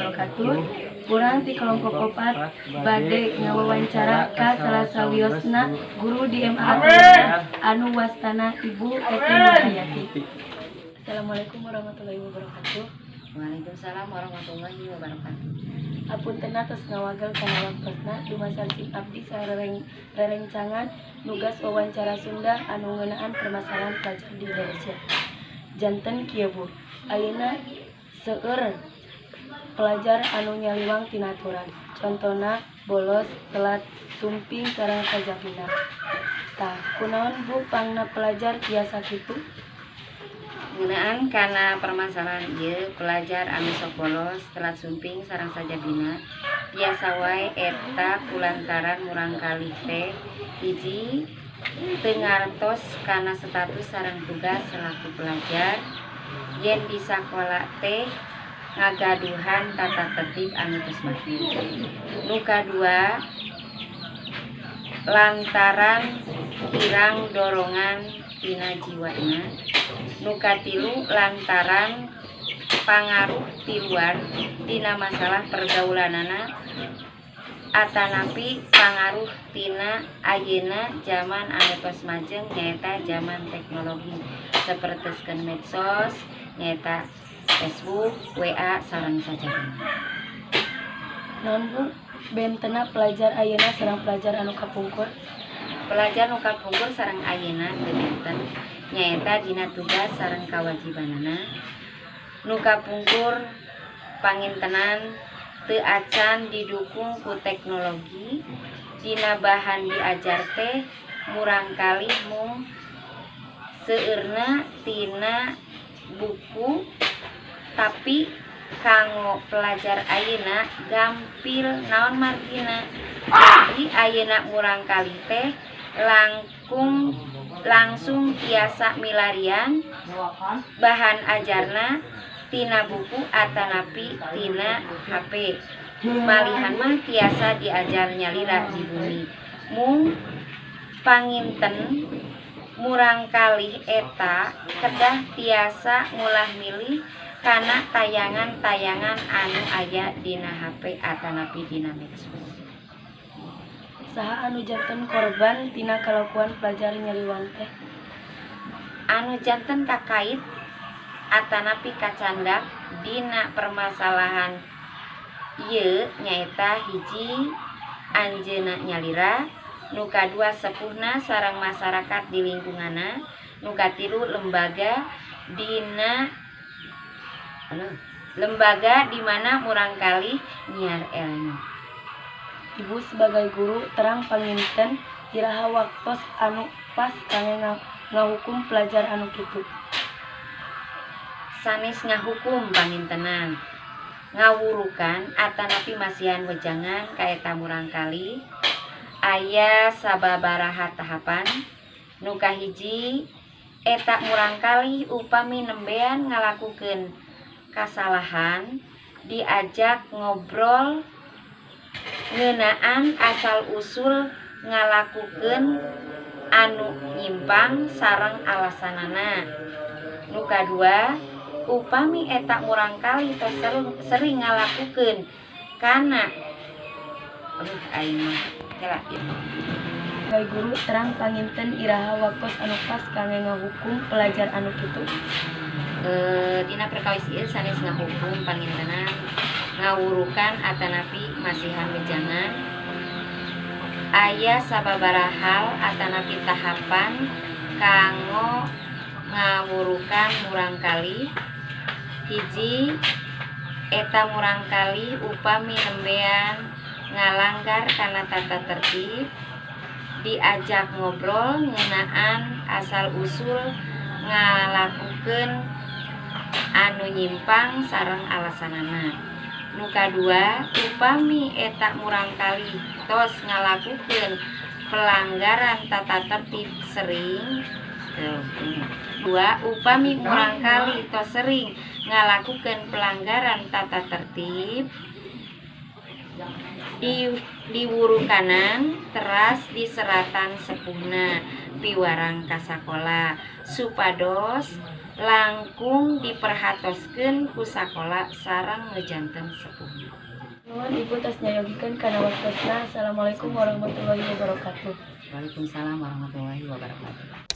wabarakatuh. Urang ti kelompok 4 bade ngawawancara ka salah sawiosna guru di MA anu wastana Ibu Eti Nurhayati. Assalamualaikum warahmatullahi wabarakatuh. Waalaikumsalam warahmatullahi wabarakatuh. Apunten atos ngawagel kana waktosna dumasar sim abdi sarerencangan nugas wawancara Sunda anu ngeunaan permasalahan pelajar di Indonesia. Janten kieu Bu, ayeuna seueur pelajar anu nyaliwang tina aturan. Contona bolos, telat, sumping sareng sajapina. Tah, kunaon Bu pangna pelajar tiasa kitu? Ngeunaan kana permasalahan ieu pelajar anu sok bolos, telat sumping sareng sajabina biasa wae eta kulantaran murangkalih teh hiji teu ngartos kana status sareng tugas selaku pelajar, yen di sakola teh ngagaduhan tata tertib anu geus mati. Nu kadua lantaran kirang dorongan tina jiwana. Nu katilu lantaran pangaruh ti luar tina masalah pergaulanana atanapi pangaruh tina ayeuna zaman anu tos majeng nyaeta zaman teknologi sapertoskeun medsos nyaeta Facebook, WA sareng sajabana. Naon Bu bentena pelajar ayeuna sareng pelajar anu kapungkur? Pelajar nu kapungkur sareng ayeuna teu benten nyaeta dina tugas sareng kawajibanana. Nu kapungkur pangintenan teu acan didukung ku teknologi, dina bahan diajar teh murangkalih mung seueurna tina buku, tapi kanggo pelajar ayeuna gampil naon margina. Jadi ayeuna murangkalih teh langsung tiasa milarian bahan ajarna tina buku atanapi tina HP. Malihan mah tiasa diajar nyalira di bumi. Mung panginten murangkalih eta kedah tiasa ngulah milih kana tayangan-tayangan anu aya dina HP atanapi dina medsos. Saha anu janten korban tina kalakuan pelajar nyaliwang teh? Anu janten kakait atanapi kacandak dina permasalahan ieu nyaeta hiji anjeunna nyalira, nu kadua sepuhna sareng masyarakat di lingkunganna, nu katilu lembaga di mana murangkalih nyiar ilmu. Ibu sebagai guru terang panginten iraha waktos anu pas kangge ngahukum pelajar anu kitu. Sanes ngahukum pangintenan ngawurukan atanapi masihan wejangan ka eta murangkalih aya sababaraha tahapan. Nu kahiji eta murangkalih upami nembean ngalakukeun kasalahan diajak ngobrol ngeunaan asal usul ngalakukeun anu nyimpang sareng alasanana. Nu kadua upami eta murangkalih tos sering ngalakukeun kana aing mah kela ieu. Sebagai guru terang panginten iraha waktos anu pas kangge ngahukum pelajar anu kitu. Dina perkawis ieu sanes ngahukum pangintenan ngawurukan atanapi masihan wejangan aya sababaraha hal atanapi tahapan kanggo ngawurukan murangkalih. Hiji eta murangkalih upami nembean ngalanggar kana tata tertib diajak ngobrol ngeunaan asal usul ngalakukeun anu nyimpang sareng alasanana. Nu kadua upami eta murangkalih tos ngalakukeun pelanggaran tata tertib sering. Dua upami murangkalih tos sering ngalakukeun pelanggaran tata tertib di wuru kanan teras di seratan sepuhna piwarang ka sakola supados langkung diperhatoskeun ku sakola sareng ngejanten sepuhna. Nuhun Ibu tos nyayogikeun kana waktosna. Assalamualaikum warahmatullahi wabarakatuh. Waalaikumsalam warahmatullahi wabarakatuh.